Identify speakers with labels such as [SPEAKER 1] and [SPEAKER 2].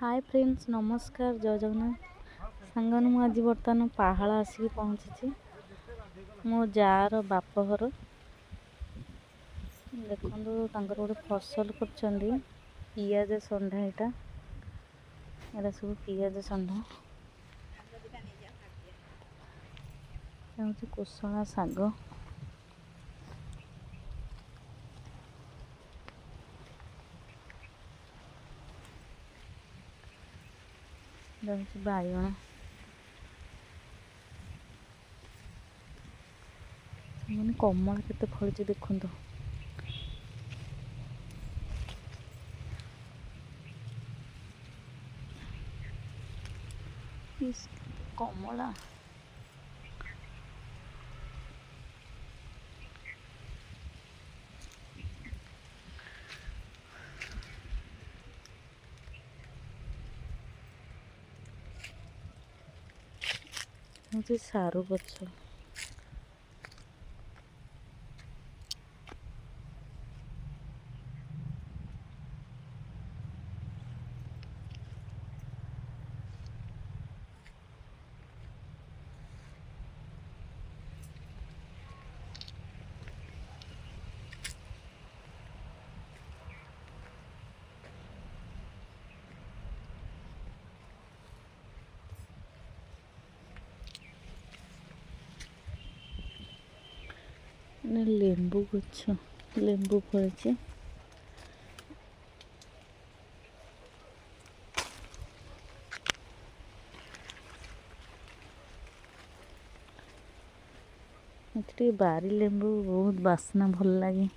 [SPEAKER 1] Hi friends नमस्कार जय जगन्नाथ सांगन मु आज बर्तमान पाहाड़ आसिक पहुँची मो जार बापघर देखो गोटे फसल कर पियाज षंढा यहाँ सब पियाज षंढा हूँ कोसला शाग बाइगण मैंने कमल केते फड़ी देखु कमला हूँ सारू गछ लेंबू गछ लेंबू फड़ी बारी लेंबू बहुत बास्ना भल लगे।